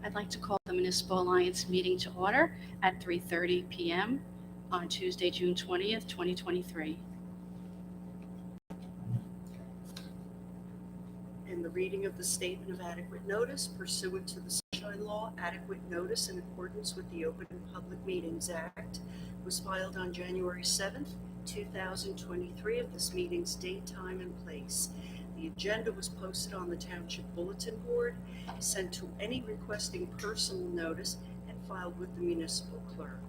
I'd like to call the Municipal Alliance meeting to order at 3:30 p.m. on Tuesday, June 20th, 2023. And the reading of the statement of adequate notice pursuant to the Sunshine Law, adequate notice in accordance with the Open Public Meetings Act was filed on January 7th, 2023 of this meeting's date, time, and place. The agenda was posted on the Township Bulletin Board, sent to any requesting personal notice, and filed with the municipal clerk.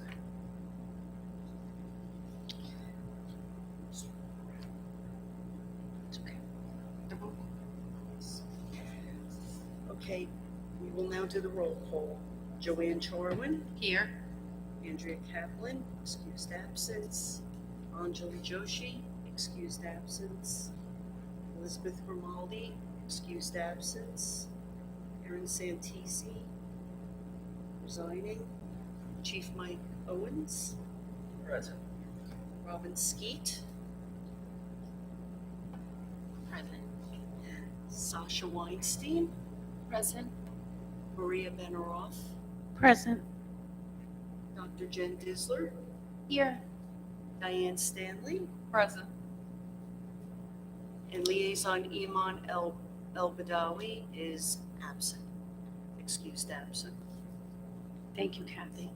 It's okay. The roll call. Okay, we will now do the roll call. Joanne Charwin, Here. Andrea Kaplan, excused absence. Anjali Joshi, excused absence. Elizabeth Grimaldi, excused absence. Erin Santisi, resigning. Chief Mike Owens, Present. Robin Skeet, Present. Sasha Weinstein, Present. Maria Benaroff, Present. Dr. Jen Disler, Here. Diane Stanley, Present. and Liaison Iman El-Badawi is absent, excused absent. Thank you, Kathy.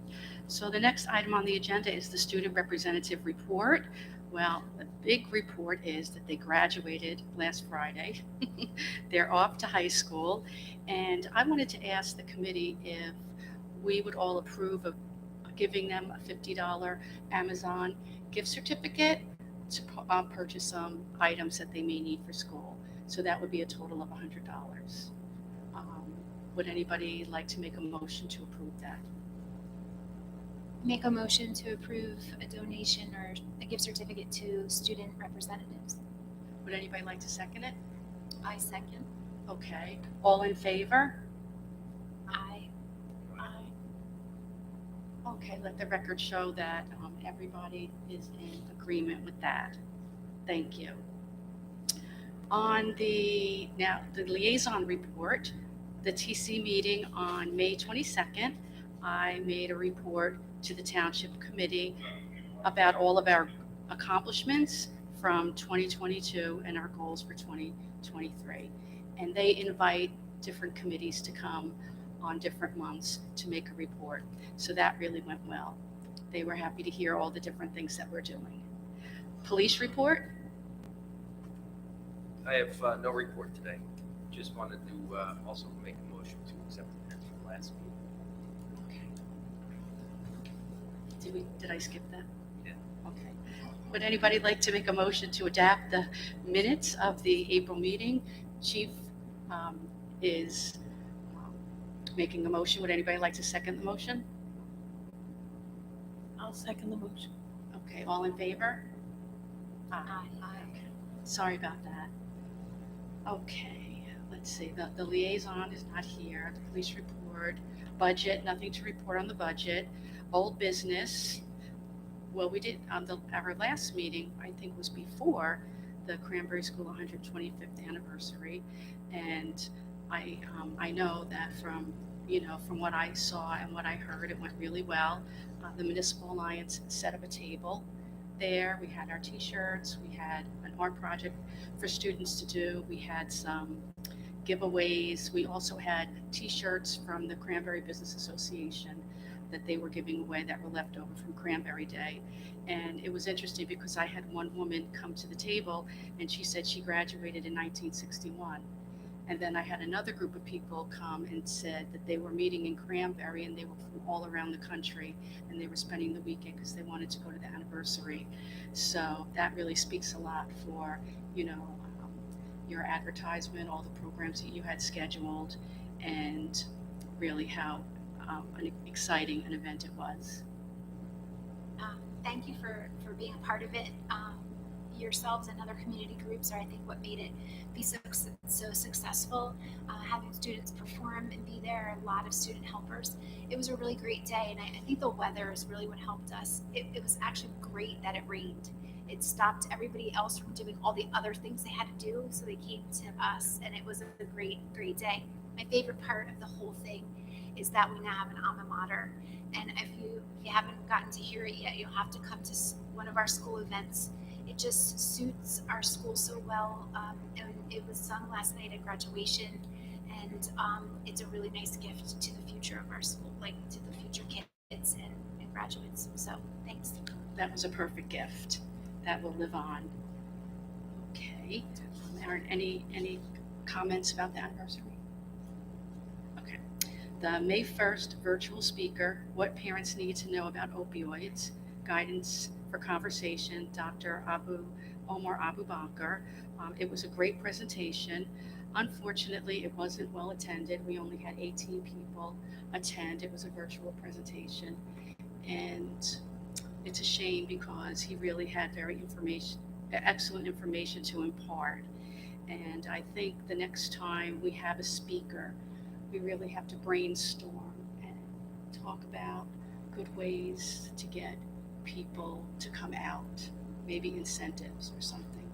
So the next item on the agenda is the student representative report. Well, the big report is that they graduated last Friday. They're off to high school. And I wanted to ask the committee if we would all approve of giving them a $50 Amazon gift certificate to purchase some items that they may need for school. So that would be a total of $100. Would anybody like to make a motion to approve that? Make a motion to approve a donation or a gift certificate to student representatives. Would anybody like to second it? I second. Okay, all in favor? Aye. Aye. Okay, let the record show that everybody is in agreement with that. Thank you. On the liaison report, the TC meeting on May 22nd, I made a report to the Township Committee about all of our accomplishments from 2022 and our goals for 2023. And they invite different committees to come on different months to make a report. So that really went well. They were happy to hear all the different things that we're doing. Police report? I have no report today. Just wanted to also make a motion to accept the minutes from last meeting. Okay. Did I skip that? Yeah. Okay. Would anybody like to make a motion to adapt the minutes of the April meeting? Chief is making a motion. Would anybody like to second the motion? I'll second the motion. Okay, all in favor? Aye. Okay. Sorry about that. Okay, let's see. The liaison is not here. The police report, budget, nothing to report on the budget. Old business. Well, we did on our last meeting, I think was before the Cranberry School 125th anniversary, and I know that from what I saw and what I heard, it went really well. The Municipal Alliance set up a table there. We had our T-shirts. We had an art project for students to do. We had some giveaways. We also had T-shirts from the Cranberry Business Association that they were giving away that were left over from Cranberry Day. And it was interesting because I had one woman come to the table and she said she graduated in 1961. And then I had another group of people come and said that they were meeting in Cranberry and they were from all around the country and they were spending the weekend because they wanted to go to the anniversary. So that really speaks a lot for, your advertisement, all the programs that you had scheduled, and really how exciting an event it was. Thank you for being a part of it. Yourselves and other community groups are, I think, what made it be so successful. Having students perform and be there, a lot of student helpers. It was a really great day, and I think the weather is really what helped us. It was actually great that it rained. It stopped everybody else from doing all the other things they had to do, so they came to us, and it was a great day. My favorite part of the whole thing is that we now have an alma mater. And if you haven't gotten to hear it yet, you'll have to come to one of our school events. It just suits our school so well. And it was sung last night at graduation, and it's a really nice gift to the future of our school, like to the future kids and graduates. So thanks. That was a perfect gift. That will live on. Okay. Aaron, any comments about the anniversary? Okay. The May 1st virtual speaker, What Parents Need to Know About Opioids, Guidance for Conversation, Dr. Omar Abu Bakr. It was a great presentation. Unfortunately, it wasn't well attended. We only had 18 people attend. It was a virtual presentation. And it's a shame because he really had excellent information to impart. And I think the next time we have a speaker, we really have to brainstorm and talk about good ways to get people to come out, maybe incentives or something.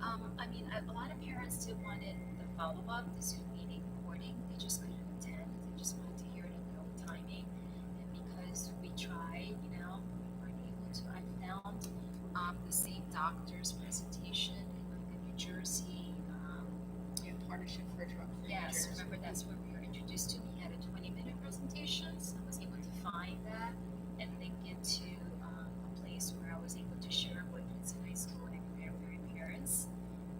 I mean, a lot of parents did wanted the follow-up, the Zoom meeting recording. They just couldn't attend. They just wanted to hear it in their own timing. And because we tried, we weren't able to. I found the same doctor's presentation in like the New Jersey. Partnership for Drug Free New Yes, Jersey. remember that's where we were introduced to. He had a 20-minute presentation, so I was able to find that and link it to a place where I was able to share what kids in high school and prepare for their parents.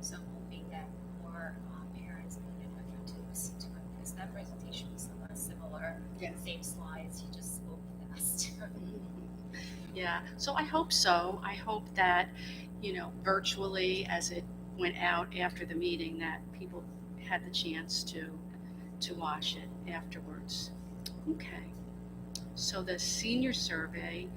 So I'm hoping that more parents made an effort to listen to it because that presentation was somewhat similar. Yeah. Same slides, he just spoke fast. Yeah, so I hope so. I hope that, virtually as it went out after the meeting, that people had the chance to watch it afterwards. Okay, so the senior survey,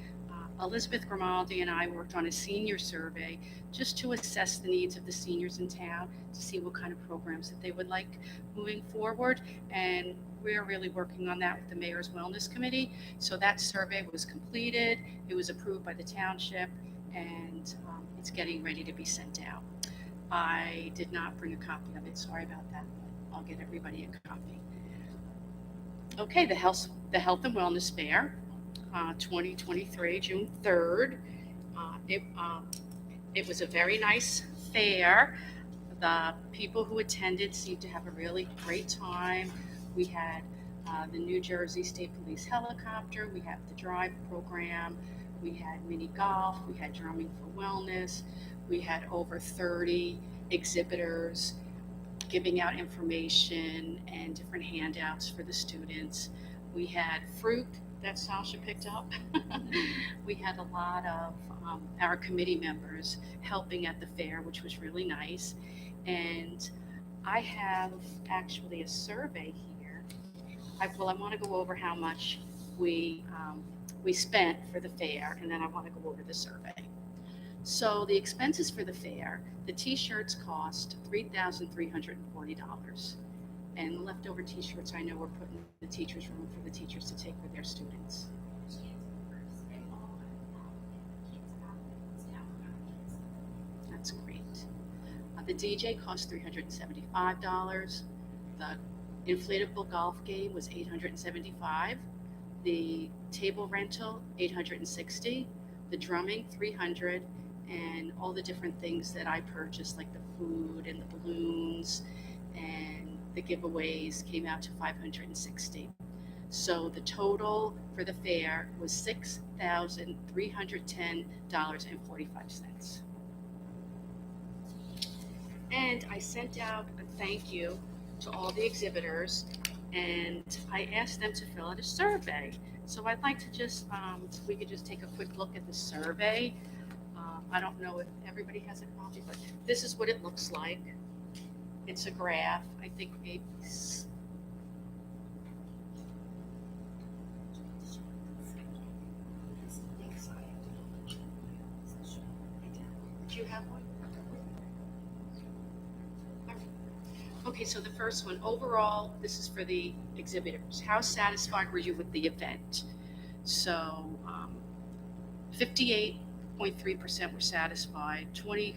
Elizabeth Grimaldi and I worked on a senior survey just to assess the needs of the seniors in town, to see what kind of programs that they would like moving forward. And we're really working on that with the Mayor's Wellness Committee. So that survey was completed, it was approved by the township, and it's getting ready to be sent out. I did not bring a copy of it, sorry about that, but I'll get everybody a copy. Okay, the Health and Wellness Fair, 2023, June 3rd. It was a very nice fair. The people who attended seemed to have a really great time. We had the New Jersey State Police helicopter, we had the drive program, we had mini golf, we had drumming for wellness, we had over 30 exhibitors giving out information and different handouts for the students. We had fruit that Sasha picked up. We had a lot of our committee members helping at the fair, which was really nice. And I have actually a survey here. I want to go over how much we spent for the fair, and then I want to go over the survey. So the expenses for the fair, the t-shirts cost $3,340. And the leftover t-shirts I know we're putting in the teachers' room for the teachers to take with their students. That's great. The DJ cost $375. The inflatable golf game was $875. The table rental, $860. The drumming, $300. And all the different things that I purchased, like the food and the balloons and the giveaways, came out to $560. So the total for the fair was $6,310.45. And I sent out a thank you to all the exhibitors, and I asked them to fill out a survey. So I'd like to just, if we could just take a quick look at the survey. I don't know if everybody has a copy, but this is what it looks like. It's a graph. I think maybe. Do you have one? Okay, so the first one, overall, this is for the exhibitors. How satisfied were you with the event? So 58.3% were satisfied, 24%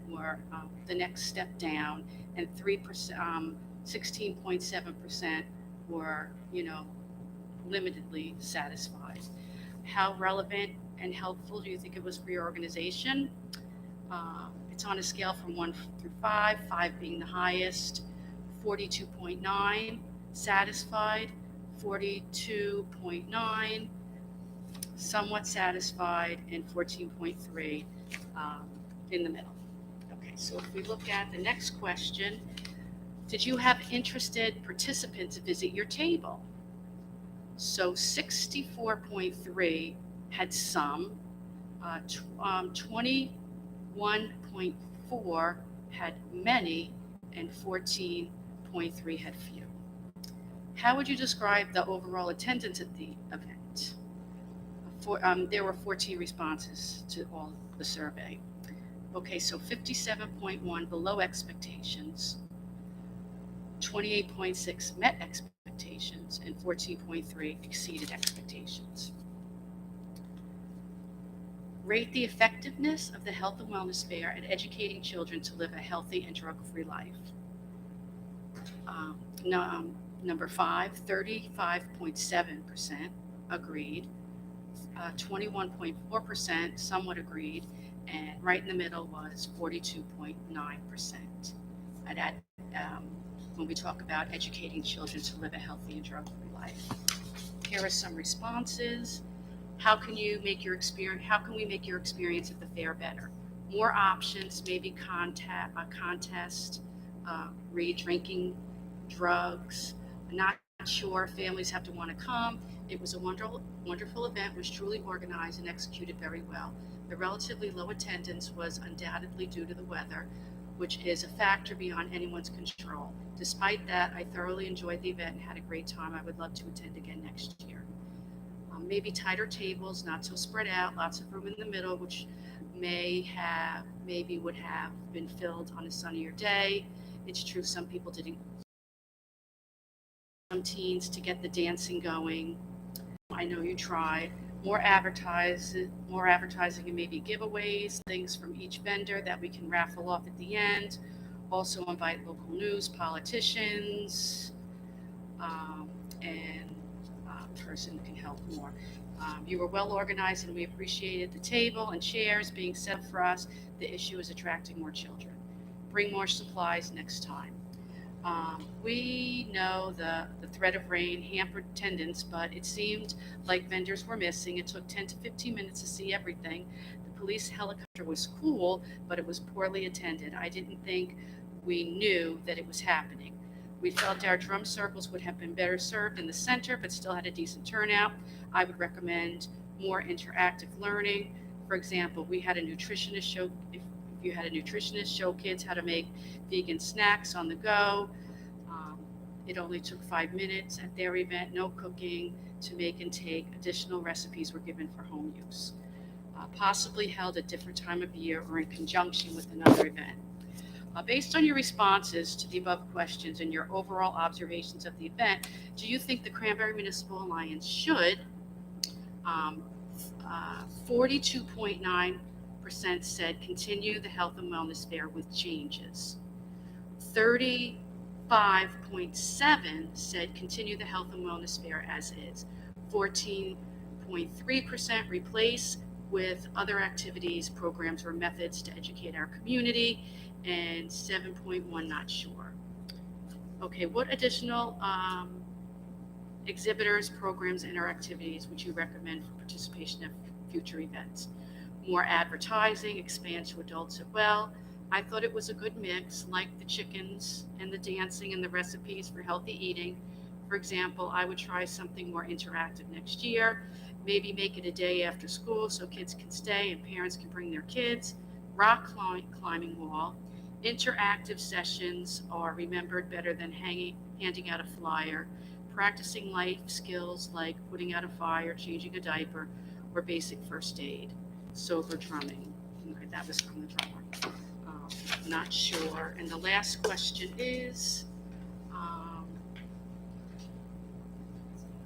were the next step down, and 16.7% were, limitedly satisfied. How relevant and helpful do you think it was for your organization? It's on a scale from 1 through 5, 5 being the highest, 42.9 satisfied, 42.9 somewhat satisfied, and 14.3 in the middle. Okay, so if we look at the next question, did you have interested participants visit your table? So 64.3 had some, 21.4 had many, and 14.3 had few. How would you describe the overall attendance at the event? There were 14 responses to all the survey. Okay, so 57.1 below expectations, 28.6 met expectations, and 14.3 exceeded expectations. Rate the effectiveness of the health and wellness fair at educating children to live a healthy and drug-free life. Number 5, 35.7% agreed, 21.4% somewhat agreed, and right in the middle was 42.9%. And when we talk about educating children to live a healthy and drug-free life. Here are some responses. How can we make your experience at the fair better? More options, maybe contest, read drinking drugs. Not sure families have to want to come. It was a wonderful event, was truly organized and executed very well. The relatively low attendance was undoubtedly due to the weather, which is a factor beyond anyone's control. Despite that, I thoroughly enjoyed the event and had a great time. I would love to attend again next year. Maybe tighter tables, not so spread out, lots of room in the middle, which maybe would have been filled on a sunnier day. It's true some people didn't. Some teens to get the dancing going. I know you tried. More advertising and maybe giveaways, things from each vendor that we can raffle off at the end. Also invite local news, politicians, and person can help more. You were well organized and we appreciated the table and chairs being set for us. The issue is attracting more children. Bring more supplies next time. We know the threat of rain hampered attendance, but it seemed like vendors were missing. It took 10 to 15 minutes to see everything. The police helicopter was cool, but it was poorly attended. I didn't think we knew that it was happening. We felt our drum circles would have been better served in the center, but still had a decent turnout. I would recommend more interactive learning. For example, we had a nutritionist show. If you had a nutritionist show kids how to make vegan snacks on the go. It only took 5 minutes at their event, no cooking to make and take. Additional recipes were given for home use. Possibly held at different time of year or in conjunction with another event. Based on your responses to the above questions and your overall observations of the event, do you think the Cranberry Municipal Alliance should 42.9% said continue the health and wellness fair with changes. 35.7% said continue the health and wellness fair as is. 14.3% replace with other activities, programs, or methods to educate our community, and 7.1% not sure. Okay, what additional exhibitors, programs, and or activities would you recommend for participation at future events? More advertising, expand to adults as well. I thought it was a good mix, like the chickens and the dancing and the recipes for healthy eating. For example, I would try something more interactive next year. Maybe make it a day after school so kids can stay and parents can bring their kids. Rock climbing wall. Interactive sessions are remembered better than handing out a flyer. Practicing life skills like putting out a fire, changing a diaper, or basic first aid. Sober drumming. Okay, that was from the drummer. Not sure. And the last question is,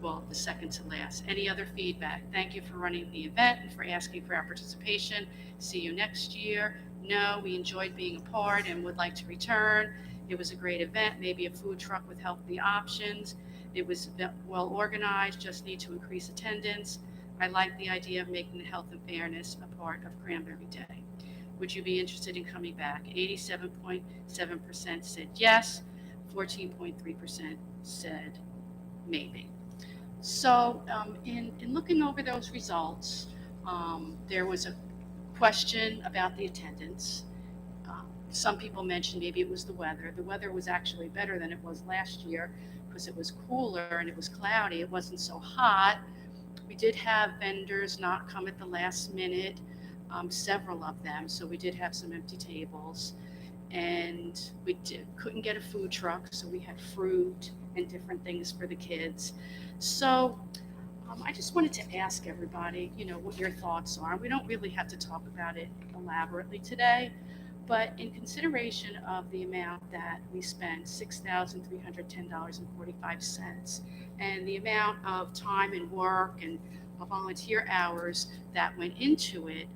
well, the second to last. Any other feedback? Thank you for running the event and for asking for our participation. See you next year. No, we enjoyed being a part and would like to return. It was a great event, maybe a food truck with healthy options. It was well organized, just need to increase attendance. I like the idea of making the health and fairness a part of Cranberry Day. Would you be interested in coming back? 87.7% said yes, 14.3% said maybe. So in looking over those results, there was a question about the attendance. Some people mentioned maybe it was the weather. The weather was actually better than it was last year because it was cooler and it was cloudy. It wasn't so hot. We did have vendors not come at the last minute, several of them. So we did have some empty tables, and couldn't get a food truck, so we had fruit and different things for the kids. So I just wanted to ask everybody, what your thoughts are. We don't really have to talk about it elaborately today, but in consideration of the amount that we spent, $6,310.45, and the amount of time and work and volunteer hours that went into it,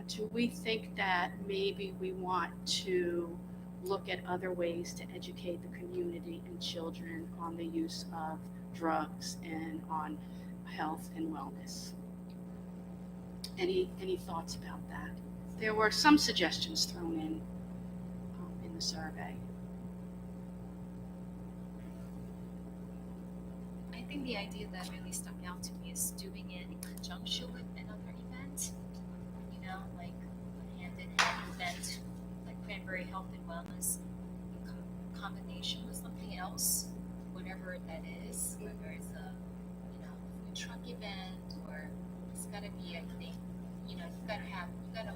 do we think that maybe we want to look at other ways to educate the community and children on the use of drugs and on health and wellness? Any thoughts about that? There were some suggestions thrown in the survey. I think the idea that really stuck out to me is doing it in conjunction with another event. Like a hand-in-hand event, like Cranberry Health and Wellness, in combination with something else, whatever that is, whether it's a food truck event, or it's gotta be, I think, you gotta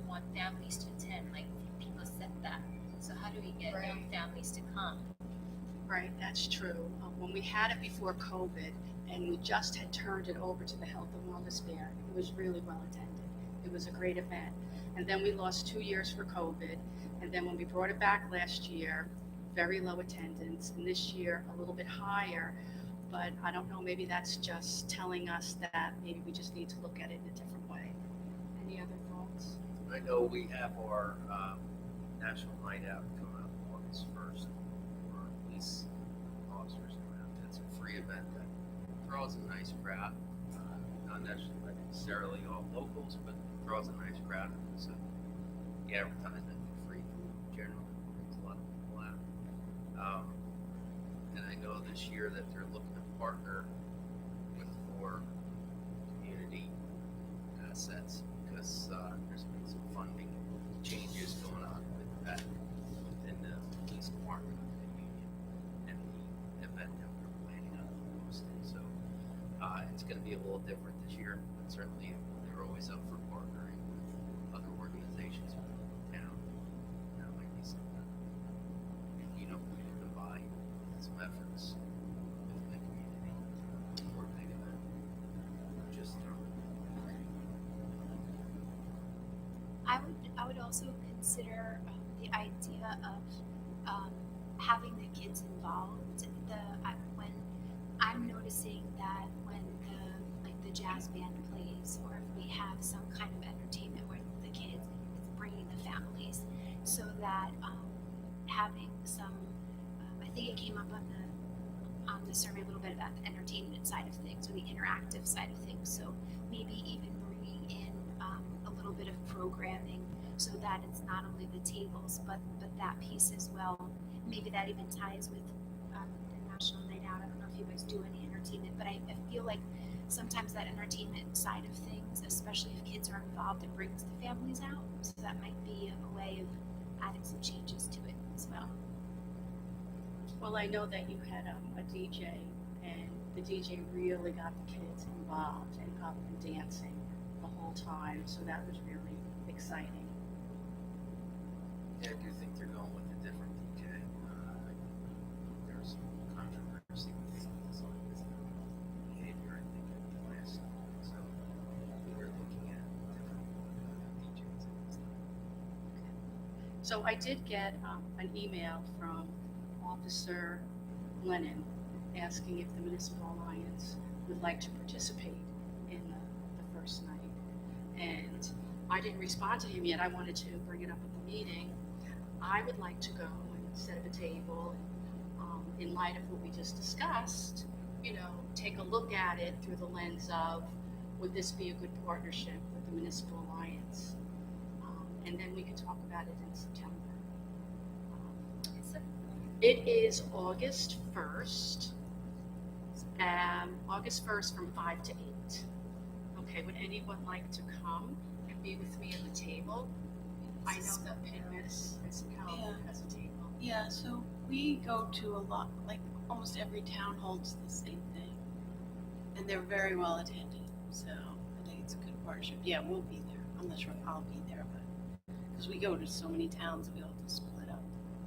want families to attend, like people said that. So how do we get young families to come? Right, that's true. When we had it before COVID and we just had turned it over to the Health and Wellness Fair, it was really well attended. It was a great event. And then we lost 2 years for COVID. And then when we brought it back last year, very low attendance. And this year, a little bit higher. But I don't know, maybe that's just telling us that maybe we just need to look at it in a different way. Any other thoughts? I know we have our National Night Out coming up August 1st for police officers around. It's a free event that draws a nice crowd. Not necessarily all locals, but draws a nice crowd. So the advertisement for free food generally brings a lot of people out. And I know this year that they're looking to partner with more community assets because there's been some funding changes going on with that within the police department and union and the event that we're planning on hosting. So it's going to be a little different this year, but certainly they're always up for partnering with other organizations in town. That might be something we can combine some efforts with the community for a big event. Just I would also consider the idea of having the kids involved. When I'm noticing that when the jazz band plays, or if we have some kind of entertainment with the kids, it's bringing the families, so that having some. I think it came up on the survey a little bit about the entertainment side of things, or the interactive side of things. So maybe even bringing in a little bit of programming, so that it's not only the tables, but that piece as well. Maybe that even ties with the National Night Out. I don't know if you guys do any entertainment, but I feel like sometimes that entertainment side of things, especially if kids are involved, it brings the families out. So that might be a way of adding some changes to it as well. Well, I know that you had a DJ, and the DJ really got the kids involved and up and dancing the whole time, so that was really exciting. Yeah, I do think they're going with a different DJ. There's some controversy with some of his behavior, I think, at the last time. So we're looking at different DJs at this time. So I did get an email from Officer Lennon asking if the Municipal Alliance would like to participate in the first night. And I didn't respond to him yet. I wanted to bring it up at the meeting. I would like to go and set up a table. In light of what we just discussed, take a look at it through the lens of, would this be a good partnership with the Municipal Alliance? And then we can talk about it in September. Is it? It is August 1st, August 1st from 5 to 8. Okay, would anyone like to come and be with me at the table? I know that Penn Medicine Yeah. has a table. Yeah, so we go to a lot, like almost every town holds the same thing. And they're very well attended. So I think it's a good partnership. Yeah, we'll be there. I'm not sure if I'll be there, but because we go to so many towns, we all have to split up.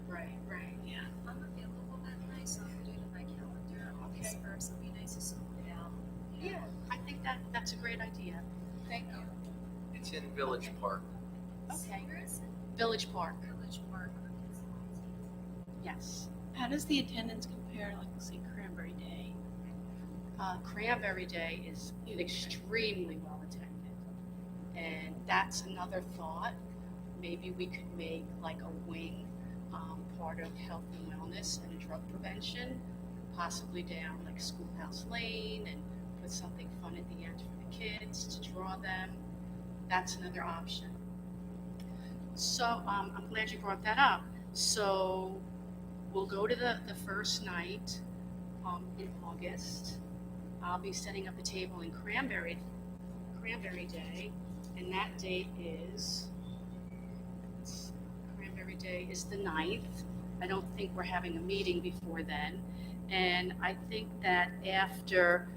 Right. Yeah. I'm available that night, so I'll put it in my calendar. August 1st, it'll be nice to slow it down. Yeah, I think that's a great idea. Thank you. It's in Village Park. Okay. Where is it? Village Park, Village Park. yes. How does the attendance compare to, like, say, Cranberry Day? Cranberry Day is extremely well attended. And that's another thought. Maybe we could make like a wing part of health and wellness and drug prevention, possibly down like Schoolhouse Lane, and put something fun at the end for the kids to draw them. That's another option. So I'm glad you brought that up. So we'll go to the first night in August. I'll be setting up a table in Cranberry Day, and that date is Cranberry Day is the 9th. I don't think we're having a meeting before then, and I think that after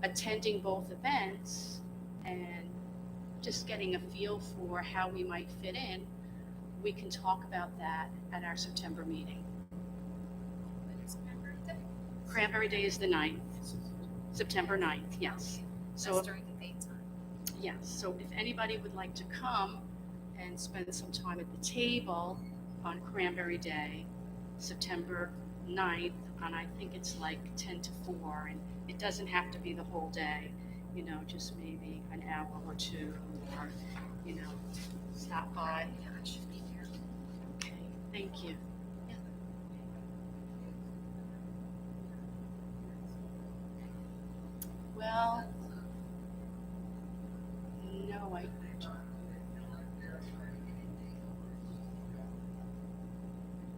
attending both events and just getting a feel for how we might fit in, we can talk about that at our September meeting. When is Cranberry Day? Cranberry Day is the 9th, September 9th, yes. So That's during the daytime. yes, so if anybody would like to come and spend some time at the table on Cranberry Day, September 9th, and I think it's like 10 to 4, and it doesn't have to be the whole day, just maybe an hour or two, or, stop by. Yeah, I should be there. Okay, thank you. Well, no,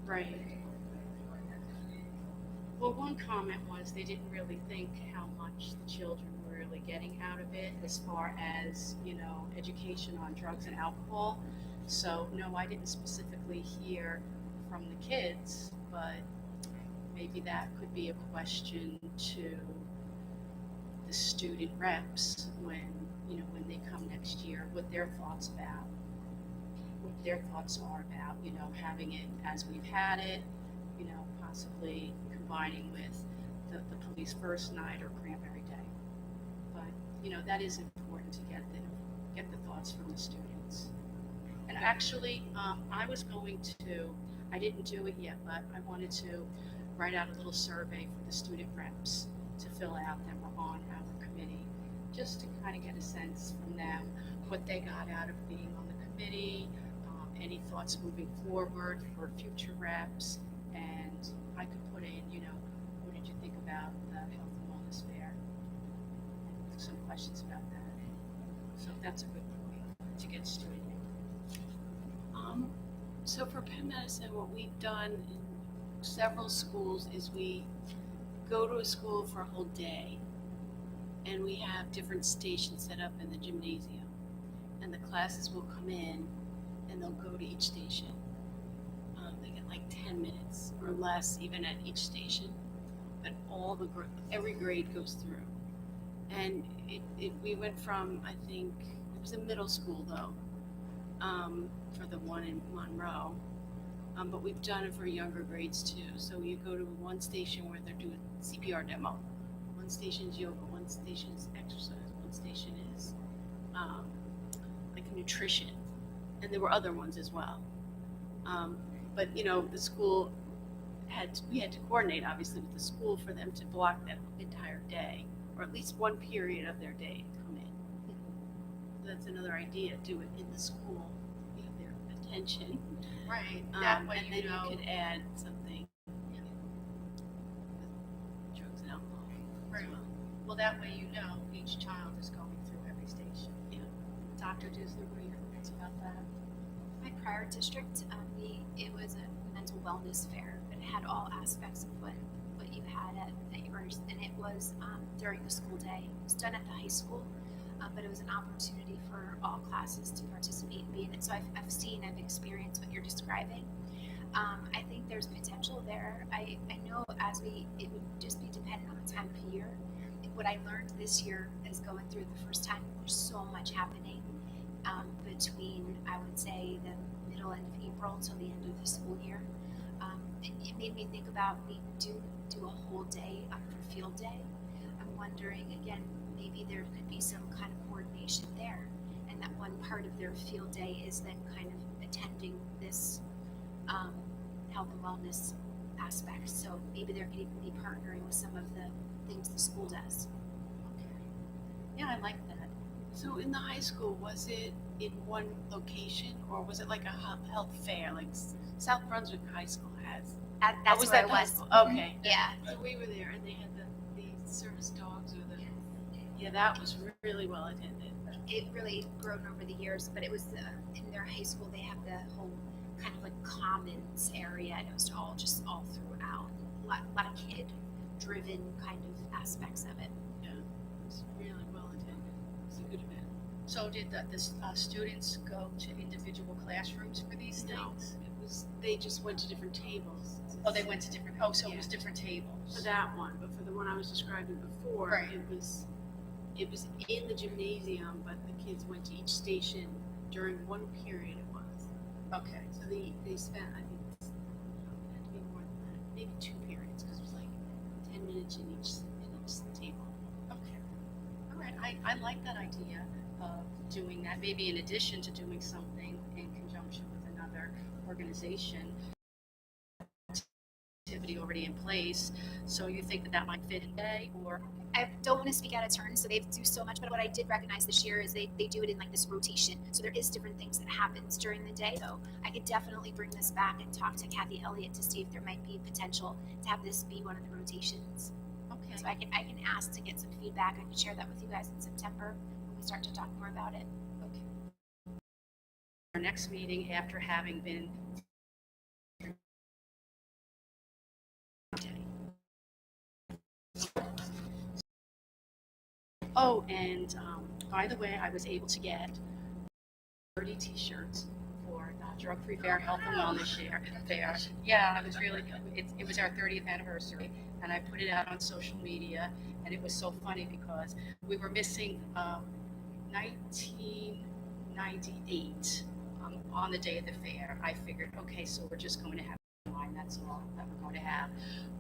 right. Well, one comment was they didn't really think how much the children were really getting out of it as far as, education on drugs and alcohol. So, no, I didn't specifically hear from the kids, but maybe that could be a question to the student reps when they come next year, what their thoughts are about, having it as we've had it, possibly combining with the police first night or Cranberry Day. But, that is important to get the thoughts from the students. And actually, I didn't do it yet, but I wanted to write out a little survey for the student reps to fill out that were on our committee, just to kind of get a sense from them what they got out of being on the committee, any thoughts moving forward for future reps, and I could put in, what did you think about the health and wellness fair? And some questions about that. So that's a good point to get started. So for Penn Medicine, what we've done in several schools is we go to a school for a whole day, and we have different stations set up in the gymnasium, and the classes will come in and they'll go to each station. They get like 10 minutes or less even at each station, but every grade goes through. And we went from, I think it was a middle school though, for the one in Monroe, but we've done it for younger grades too. So you go to one station where they're doing CPR demo, one station is yoga, one station is exercise, one station is like nutrition, and there were other ones as well. But the school we had to coordinate obviously with the school for them to block that entire day, or at least one period of their day to come in. So that's another idea. Do it in the school. You have their attention. Right. That way and then you could add something. Drugs and alcohol. Right. Well, that way you know each child is going through every station. Yeah. Dr. Disler, what are your thoughts about that? My prior district, it was a mental wellness fair, but it had all aspects of what you had at yours, and it was during the school day. It was done at the high school, but it was an opportunity for all classes to participate and be in it. So I've experienced what you're describing. I think there's potential there. I know it would just be dependent on the time of year. What I learned this year is going through it the first time, there's so much happening between, I would say, the middle end of April till the end of the school year. It made me think about we do a whole day for field day. I'm wondering, again, maybe there could be some kind of coordination there, and that one part of their field day is then kind of attending this health and wellness aspect. So maybe there could even be partnering with some of the things the school does. Okay. Yeah, I like that. So in the high school, was it in one location or was it like a health fair like South Brunswick High School has? That's was where that it the high was. school? Okay. Yeah. So we were there and they had the service dogs or the, yeah, that was really well attended. It really grown over the years, but it was in their high school they have the whole kind of like commons area, and it was all throughout. A lot of kid driven kind of aspects of it. Yeah, it was really well attended. It was a good event. So did the students go to individual classrooms for these No, things? it was, they just went to different tables. Oh, they went to different, so it was different For tables. that one, but for the one I was describing before, Right. it was in the gymnasium, but the kids went to each station during one period it was. Okay. So they spent, I think, it had to be more than that, maybe 2 periods, because it was like 10 minutes in each table. Okay. All right. I like that idea of doing that, maybe in addition to doing something in conjunction with another organization. Activity already in place. So you think that might fit in day, or I don't want to speak out of turn, so they do so much, but what I did recognize this year is they do it in like this rotation. So there is different things that happens during the day. So I could definitely bring this back and talk to Kathy Elliott to see if there might be potential to have this be one of the rotations. okay. So I can ask to get some feedback. I can share that with you guys in September when we start to talk more about it. Our next meeting after having been oh, and by the way, I was able to get 30 t-shirts for drug-free fair health and wellness fair. Yeah, it was really good. It was our 30th anniversary, and I put it out on social media, and it was so funny because we were missing 1998 on the day of the fair. I figured, okay, so we're just going to have wine, that's all that we're going to have.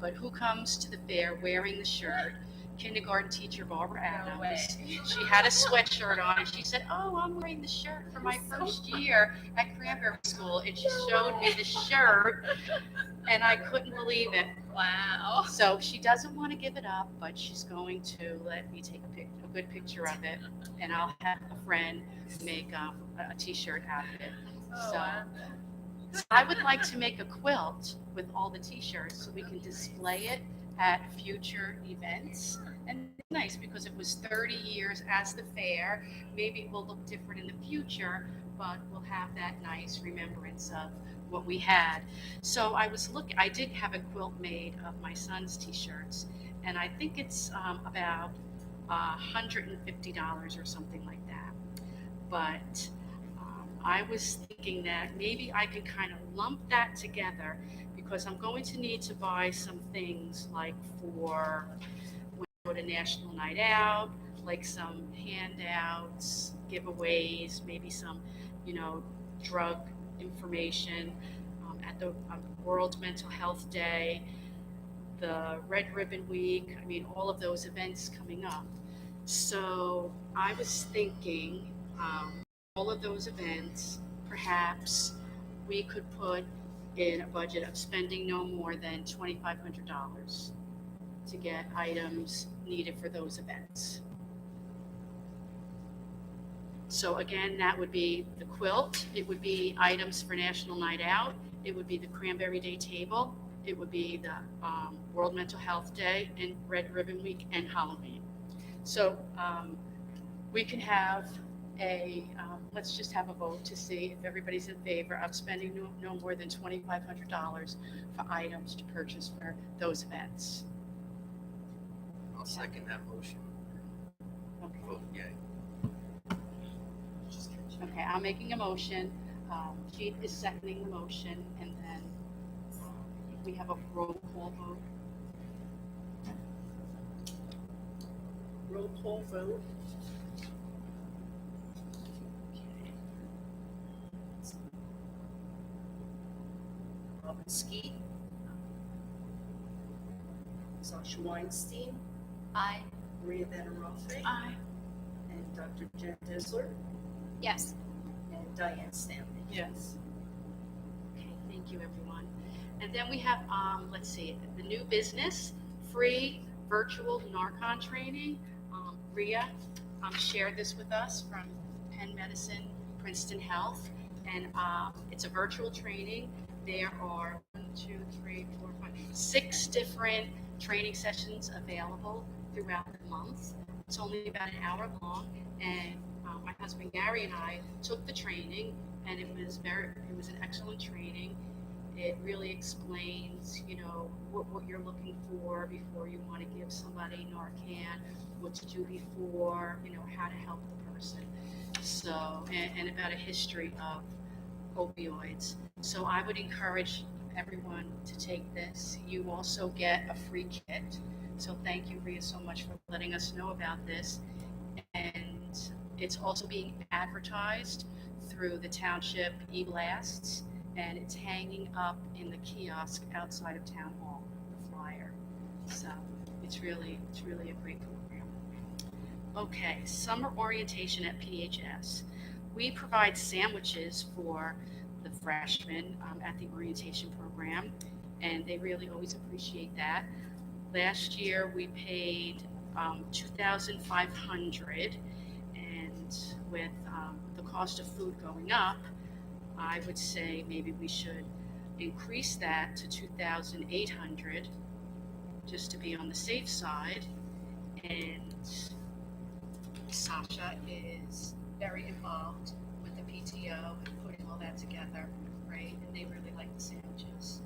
But who comes to the fair wearing the shirt? Kindergarten teacher Barbara Adams. She had a sweatshirt on, and she said, "Oh, I'm wearing the shirt for my first year at Cranberry School." And she showed me the shirt, and I couldn't believe it. Wow. So she doesn't want to give it up, but she's going to let me take a good picture of it, and I'll have a friend make a T-shirt out of it. Oh, So wow. I would like to make a quilt with all the T-shirts so we can display it at future events. And it's nice because it was 30 years as the fair. Maybe it will look different in the future, but we'll have that nice remembrance of what we had. So I did have a quilt made of my son's T-shirts, and I think it's about $150 or something like that. But I was thinking that maybe I could kind of lump that together, because I'm going to need to buy some things like for when I go to National Night Out, like some handouts, giveaways, maybe some, drug information at the World Mental Health Day, the Red Ribbon Week, all of those events coming up. So I was thinking all of those events, perhaps we could put in a budget of spending no more than $2,500 to get items needed for those events. So again, that would be the quilt, it would be items for National Night Out, it would be the Cranberry Day table, it would be the World Mental Health Day and Red Ribbon Week and Halloween. So we can have let's just have a vote to see if everybody's in favor of spending no more than $2,500 for items to purchase for those events. I'll second that motion. Okay. Vote yay. Okay, I'm making a motion. Keith is seconding the motion, and then we have a roll call vote. Roll call vote. Robin Skeet. Sasha Weinstein. Aye. Maria Benarofe. Aye. And Dr. Jen Disler. Yes. And Diane Stanley. Yes. Okay, thank you, everyone. And then we have, let's see, the new business, free virtual Narcon training. Ria shared this with us from Penn Medicine, Princeton Health, and it's a virtual training. There are 6 different training sessions available throughout the month. It's only about an hour long, and my husband Gary and I took the training, and it was an excellent training. It really explains, what you're looking for before you want to give somebody Narcan, what to do before, how to help the person. So, and about a history of opioids. So I would encourage everyone to take this. You also get a free kit. So thank you, Ria, so much for letting us know about this. And it's also being advertised through the township e-blasts, and it's hanging up in the kiosk outside of town hall, the flyer. So it's really a great program. Okay, summer orientation at PHS. We provide sandwiches for the freshmen at the orientation program, and they really always appreciate that. Last year we paid $2,500, and with the cost of food going up, I would say maybe we should increase that to $2,800 just to be on the safe side. And Sasha is very involved with the PTO and putting all that together, right? And they really like the sandwiches.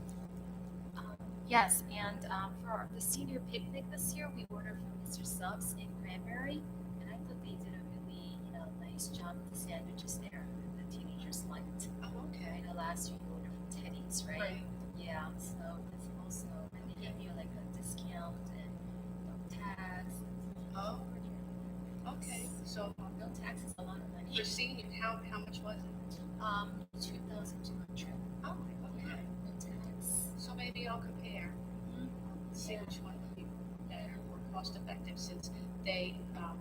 Yes, and for the senior picnic this year, we ordered from Mr. Subs in Cranberry, and I thought they did a really, nice job with the sandwiches there. The teenagers liked. Oh, okay. Last year we ordered from Teddy's, right? Yeah. So it's also, and they gave you like a discount and no tax. Oh, okay. So No tax is a lot of money. for senior, how much was it? 2,200. Oh, okay. No tax. So maybe I'll compare, see which one would be better or cost effective, since the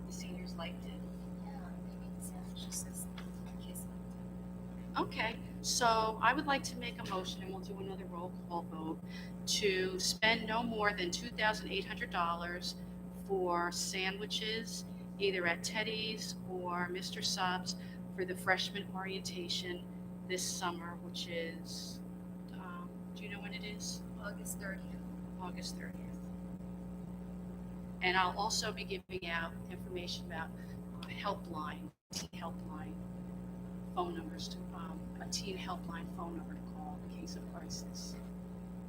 seniors liked it. Yeah, maybe the sandwiches is kids. Okay, so I would like to make a motion, and we'll do another roll call vote, to spend no more than $2,800 for sandwiches, either at Teddy's or Mr. Subs, for the freshman orientation this summer, which is, do you know when it is? August 30th. August 30th. And I'll also be giving out information about helpline, teen helpline phone numbers, a teen helpline phone number to call in case of crisis.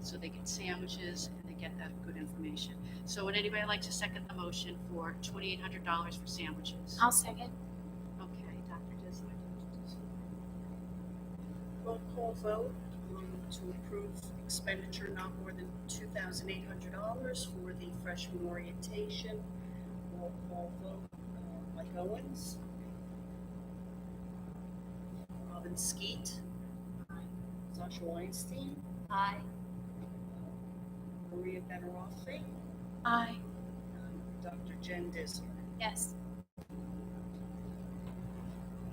So they get sandwiches and they get that good information. So would anybody like to second the motion for $2,800 for sandwiches? I'll second. Okay, Dr. Disler. Roll call vote to approve expenditure not more than $2,800 for the freshman orientation. Roll call vote, Mike Owens. Robin Skeet. Sasha Weinstein. Aye. Maria Benarofe. Aye. Dr. Jen Disler. Yes.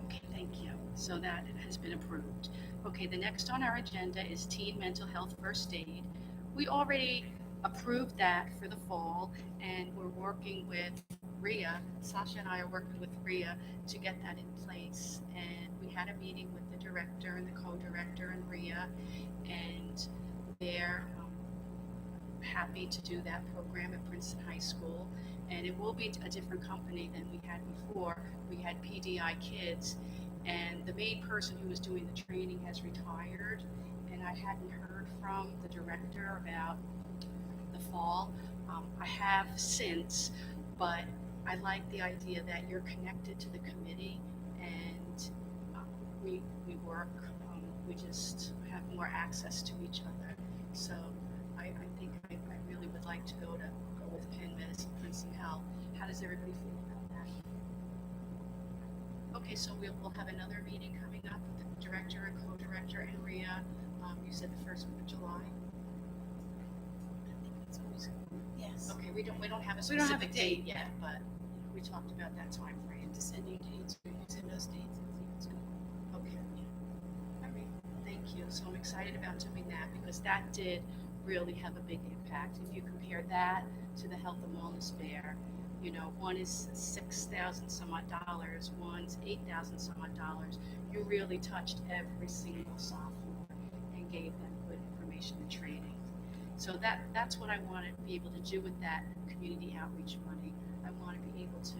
Okay, thank you. So that has been approved. Okay, the next on our agenda is teen mental health first aid. We already approved that for the fall, and we're working with Ria. Sasha and I are working with Ria to get that in place. And we had a meeting with the director and the co-director and Ria, and they're happy to do that program at Princeton High School. And it will be a different company than we had before. We had PDI Kids, and the main person who was doing the training has retired, and I hadn't heard from the director about the fall. I have since, but I like the idea that you're connected to the committee, and we work, we just have more access to each other. So I think I really would like to go with Penn Medicine, Princeton Health. How does everybody feel about that? Okay, so we'll have another meeting coming up with the director and co-director and Rhea. You said the first week of July. I think that's what we said. Yes. Okay, we don't have a We don't have a specific date date yet, but we talked about that time frame. To send you dates, we can send us dates and see what's going on. Okay. All right, thank you. So I'm excited about doing that because that did really have a big impact. If you compare that to the Health and Wellness Fair, you know, one is $6,000 some odd dollars, one's $8,000 some odd dollars. You really touched every single sophomore and gave them good information and training. So that's what I want to be able to do with that community outreach money. I want to be able to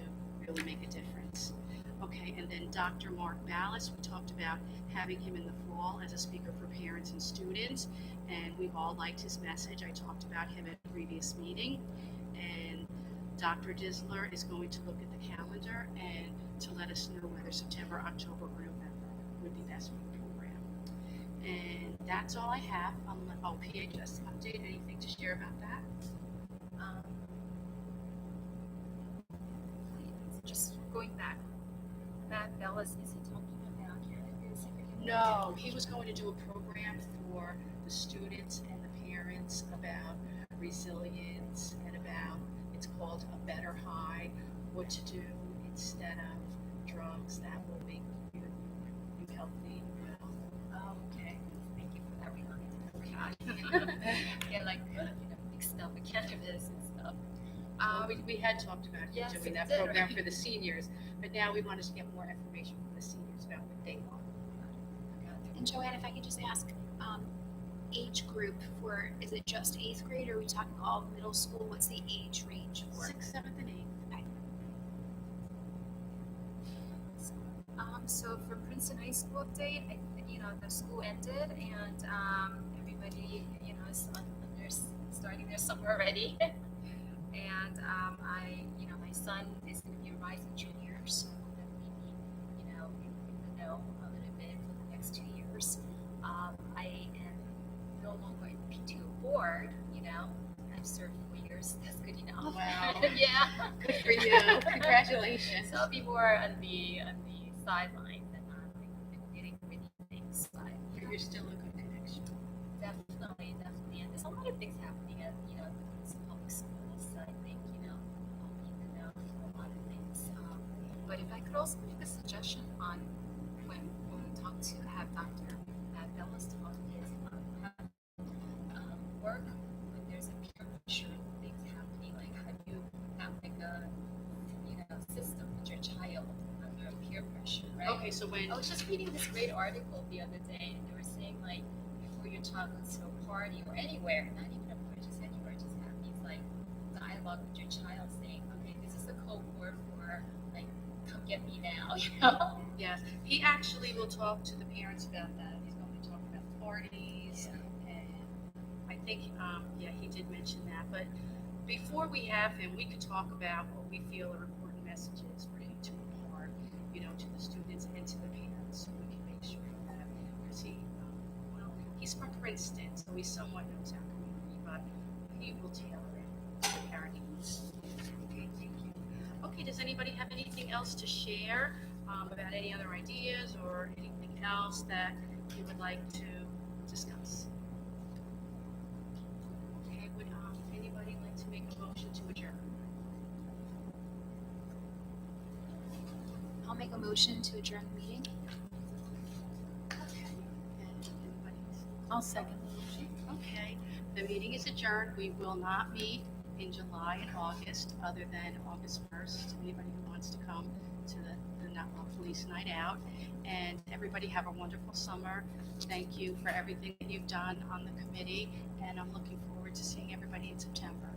really make a difference. Okay, and then Dr. Mark Ballas, we talked about having him in the fall as a speaker for parents and students, and we've all liked his message. I talked about him at a previous meeting, and Dr. Disler is going to look at the calendar and to let us know whether September, October, or November would be best for the program. And that's all I have. PHS update, anything to share about that? Just going back, Matt Bellis, is he talking about cannabis? No, he was going to do a program for the students and the parents about resilience and about, it's called A Better High, what to do instead of drugs that will make you healthy and well. Oh, okay. Thank you for that reminder. Yeah, like, mixed up with cannabis and stuff. We had talked about Yes, doing we that did, program right? for the seniors, but now we want to get more information from the seniors about what they want. And Joanne, if I could just ask, age group for, is it just 8th grade, or are we talking all middle school? What's the age range for? 6th, 7th, and 8th. So for Princeton High School update, the school ended and everybody, is starting their summer already. And my son is going to be a rising junior, so we'll definitely be, in the know a little bit for the next 2 years. I am no longer in the PTO board, I've served 4 years, that's good enough. Wow. Yeah. Good for you. Congratulations. So I'll be more on the sideline than on the nitty gritty things. But You're still a good connection. definitely, and there's a lot of things happening at the public schools. So I think I'll be in the know for a lot of things. But if I could also make a suggestion on when we talk to have Dr. Bellis talk is work when there's a peer pressure things happening. Like how do you have like a system with your child under peer pressure, right? Okay, so when I was just reading this great article the other day, and they were saying like before your child goes to a party or anywhere, not even a party, just anywhere, just have these like dialogue with your child saying, okay, this is a code word for like, come get me now, yes, he actually will talk to the parents about that. He's going to talk about parties, and I think he did mention that. But before we have him, we could talk about what we feel are important messages for him to impart, to the students and to the parents, so we can make sure that, because he's from Princeton, so he somewhat knows our community, but he will tailor it to our needs. Okay, thank you. Okay, does anybody have anything else to share about any other ideas or anything else that you would like to discuss? Okay, would anybody like to make a motion to adjourn? I'll make a motion to adjourn the meeting. Okay. And anybody else? I'll second the motion. Okay, the meeting is adjourned. We will not meet in July and August, other than August 1st. Anybody who wants to come to the police night out. And everybody have a wonderful summer. Thank you for everything that you've done on the committee, and I'm looking forward to seeing everybody in September.